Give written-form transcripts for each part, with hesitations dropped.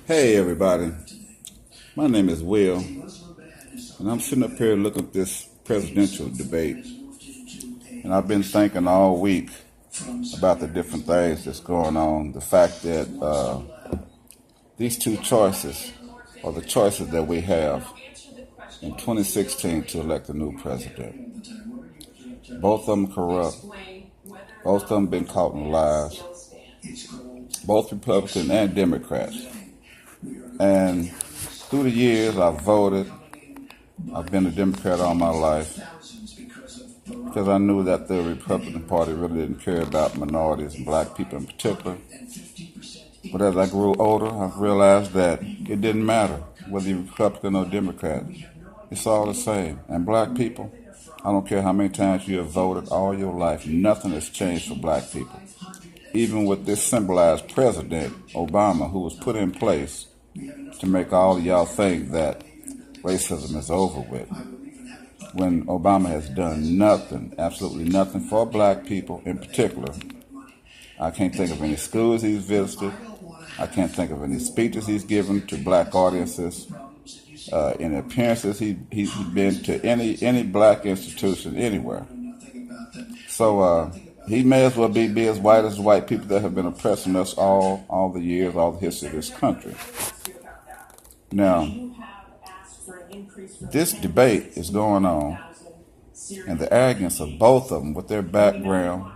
Hey everybody, my name is Will, and I'm sitting up here looking at this presidential debate, and I've been thinking all week about the different things that's going on. The fact that these two choices are the choices that we have in 2016 to elect a new president. Both of them corrupt. Both of them been caught in lies. Both Republican and Democrats. And through the years, I've voted. I've been a Democrat all my life because I knew that the Republican Party really didn't care about minorities and black people in particular. But as I grew older, I've realized that it didn't matter whether you're Republican or Democrat. It's all the same. And black people, I don't care how many times you have voted all your life, nothing has changed for black people. Even with this symbolized President Obama, who was put in place to make all of y'all think that racism is over with, when Obama has done nothing, absolutely nothing for black people in particular. I can't think of any schools he's visited. I can't think of any speeches he's given to black audiences. Any appearances he's been to any black institution anywhere. So he may as well be as white as the white people that have been oppressing us all the years, all the history of this country. Now, this debate is going on, and the arrogance of both of them with their background.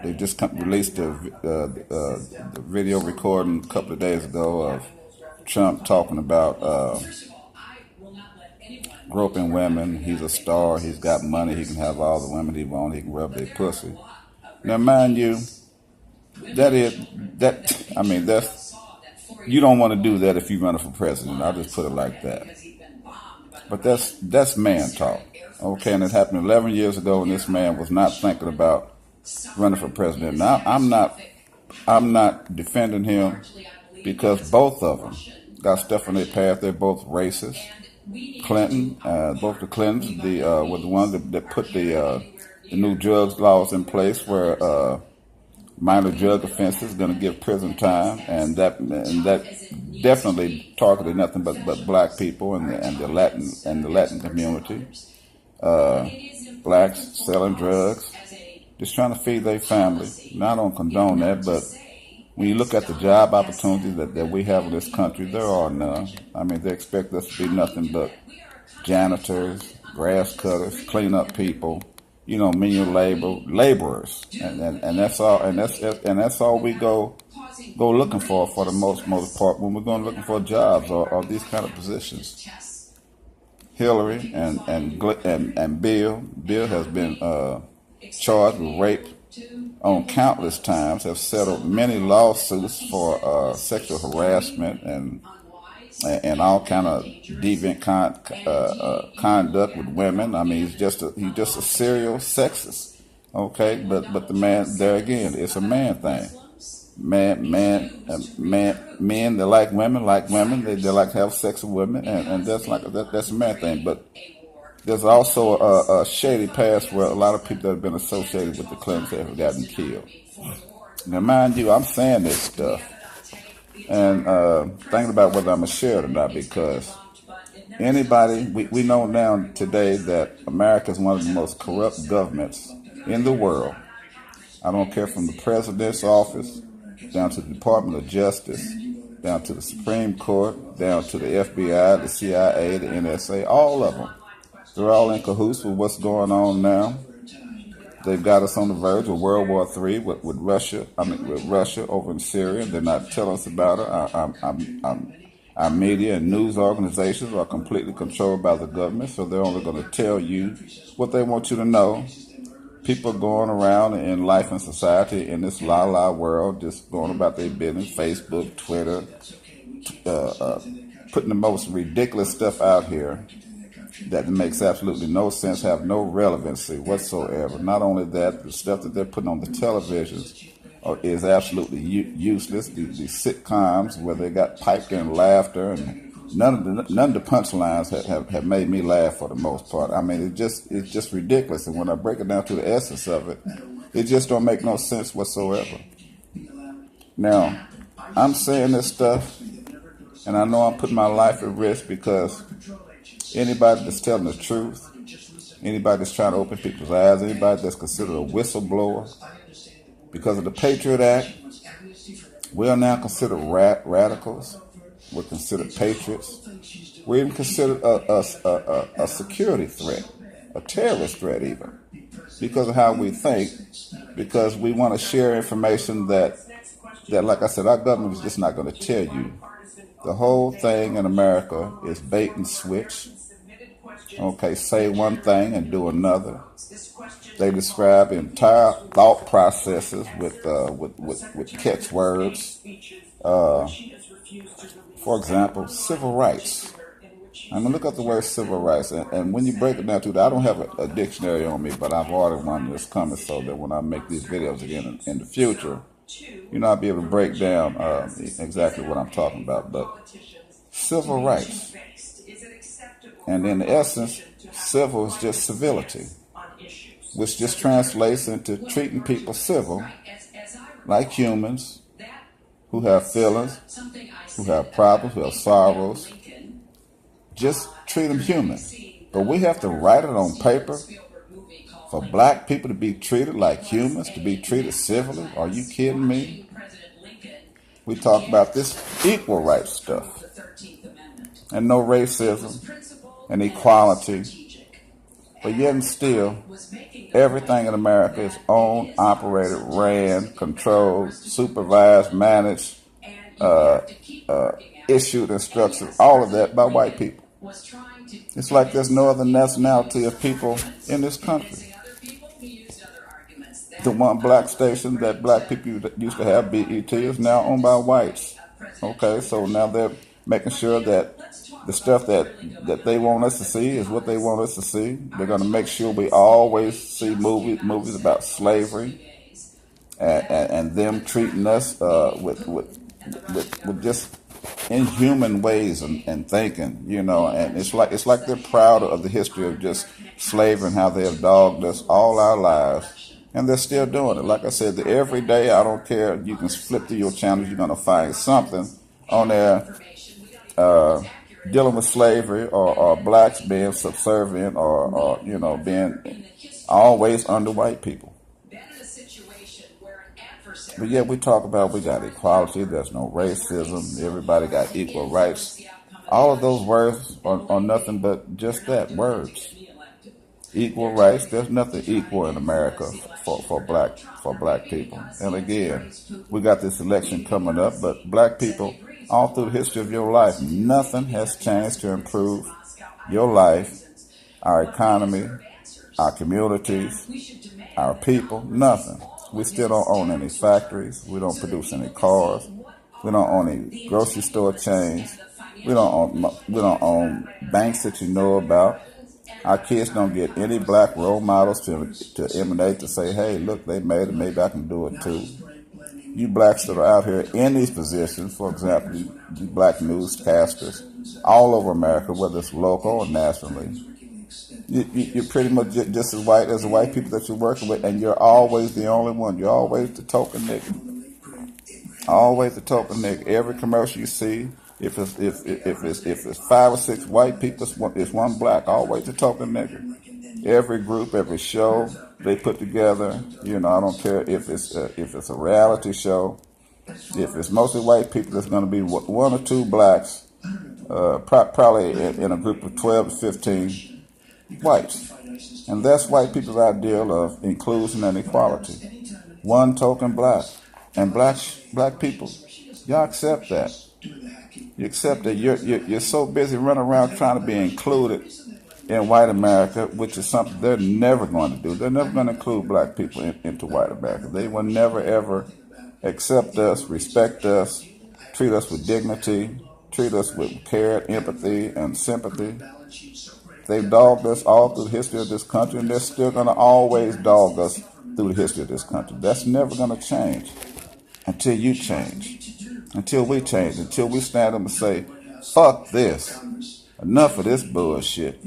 They just released the video recording a couple of days ago of Trump talking about groping women. He's a star. He's got money. He can have all the women he wants. He can rub their pussy. Now, mind you, that's you don't want to do that if you're running for president. I'll just put it like that. But that's man talk. Okay, and it happened 11 years ago, and this man was not thinking about running for president. Now, I'm not defending him because both of them got stuff in their past. They're both racist. Clinton, both the Clintons, were the ones that put the new drugs laws in place where minor drug offenses going to give prison time, and that definitely targeted nothing but black people and the Latin community. Blacks selling drugs, just trying to feed their family. Now, I don't condone that, but when you look at the job opportunities that we have in this country, there are none. I mean, they expect us to be nothing but janitors, grass cutters, cleanup people, menial laborers, and that's all. And that's all we go looking for the most part when we're going looking for jobs or these kind of positions. Hillary and Bill has been charged with rape on countless times, have settled many lawsuits for sexual harassment and all kind of deviant conduct with women. I mean, he's just a serial sexist. Okay, but the man, there again, it's a man thing. Men that like women. They like to have sex with women, and that's a man thing. But there's also a shady past where a lot of people that have been associated with the Clintons have gotten killed. Now, mind you, I'm saying this stuff and thinking about whether I'm going to share it or not, because we know now today that America is one of the most corrupt governments in the world. I don't care from the president's office down to the Department of Justice, down to the Supreme Court, down to the FBI, the CIA, the NSA, all of them. They're all in cahoots with what's going on now. They've got us on the verge of World War III with Russia. With Russia over in Syria. They're not telling us about it. Our media and news organizations are completely controlled by the government, so they're only going to tell you what they want you to know. People going around in life and society in this la-la world, just going about their business, Facebook, Twitter, putting the most ridiculous stuff out here that makes absolutely no sense, have no relevancy whatsoever. Not only that, the stuff that they're putting on the televisions is absolutely useless. These sitcoms where they got piped in laughter, and none of the punchlines have made me laugh for the most part. I mean, it's just ridiculous. And when I break it down to the essence of it, it just don't make no sense whatsoever. Now, I'm saying this stuff And I know I'm putting my life at risk because anybody that's telling the truth, anybody that's trying to open people's eyes, anybody that's considered a whistleblower, because of the Patriot Act, we are now considered radicals. We're considered patriots. We're even considered a security threat, a terrorist threat even, because of how we think, because we want to share information that like I said, our government is just not going to tell you. The whole thing in America is bait and switch. Okay, say one thing and do another. They describe entire thought processes with catchwords. For example, civil rights. I'm going to look up the word civil rights. And when you break it down to that, I don't have a dictionary on me, but I've ordered one that's coming so that when I make these videos again in the future, I'll be able to break down exactly what I'm talking about. But civil rights. And in essence, civil is just civility, which just translates into treating people civil, like humans, who have feelings, who have problems, who have sorrows. Just treat them human. But we have to write it on paper for black people to be treated like humans, to be treated civilly. Are you kidding me? We talk about this equal rights stuff and no racism and equality. But yet and still, everything in America is owned, operated, ran, controlled, supervised, managed, issued instructions, all of that by white people. It's like there's no other nationality of people in this country. The one black station that black people used to have, BET, is now owned by whites. Okay, so now they're making sure that the stuff that they want us to see is what they want us to see. They're going to make sure we always see movies about slavery and them treating us with just inhuman ways and thinking, and it's like they're proud of the history of just slavery and how they have dogged us all our lives, and they're still doing it. Like I said, every day, I don't care, you can flip through your channels, you're going to find something on there dealing with slavery or blacks being subservient or being always under white people. But yet we talk about we got equality, there's no racism, everybody got equal rights. All of those words are nothing but just that, words. Equal rights, there's nothing equal in America for black people. And again, we got this election coming up, but black people, all through the history of your life, nothing has changed to improve your life, our economy, our communities, our people, nothing. We still don't own any factories. We don't produce any cars. We don't own any grocery store chains. We don't own banks that you know about. Our kids don't get any black role models to emulate, to say, hey, look, they made it, maybe I can do it too. You blacks that are out here in these positions, for example, you black newscasters all over America, whether it's local or nationally, you're pretty much just as white as the white people that you're working with, and you're always the only one. You're always the token nigga. Always the token nigga. Every commercial you see, if it's 5 or 6 white people, it's one black. Always the token nigga. Every group, every show they put together, I don't care if it's a reality show. If it's mostly white people, there's going to be 1 or 2 blacks, probably in a group of 12 to 15 whites. And that's white people's ideal of inclusion and equality. One token black. And black people, y'all accept that. You accept that you're so busy running around trying to be included in white America, which is something they're never going to do. They're never going to include black people into white America. They will never, ever accept us, respect us, treat us with dignity, treat us with care, empathy, and sympathy. They've dogged us all through the history of this country, and they're still going to always dog us through the history of this country. That's never going to change until you change, until we change, until we stand up and say, fuck this. Enough of this bullshit.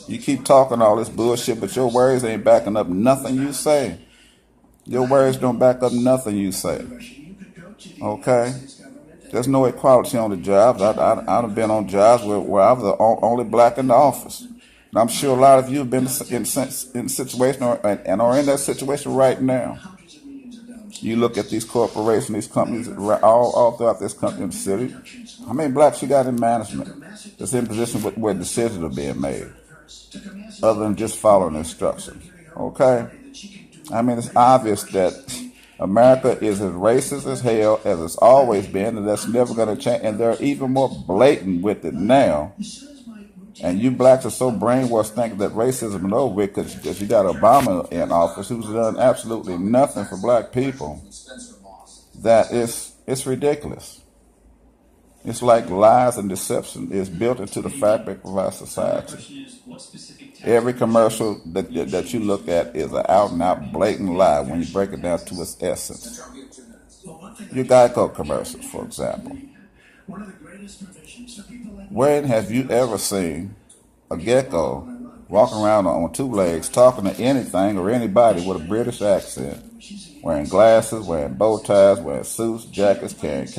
You keep talking all this bullshit, but your words ain't backing up nothing you say. Your words don't back up nothing you say. Okay? There's no equality on the jobs. I've been on jobs where I was the only black in the office. And I'm sure a lot of you have been in situation and are in that situation right now. You look at these corporations, these companies, all throughout this country and city. How many blacks you got in management that's in position where decisions are being made, other than just following instructions? Okay? I mean, it's obvious that America is as racist as hell as it's always been, and that's never going to change. And they're even more blatant with it now. And you blacks are so brainwashed thinking that racism is over with because you got Obama in office who's done absolutely nothing for black people. That it's ridiculous. It's like lies and deception is built into the fabric of our society. Every commercial that you look at is an out-and-out blatant lie when you break it down to its essence. Your Geico commercials, for example. When have you ever seen a gecko walking around on two legs talking to anything or anybody with a British accent, wearing glasses, wearing bow ties, wearing suits, jackets, carrying canes?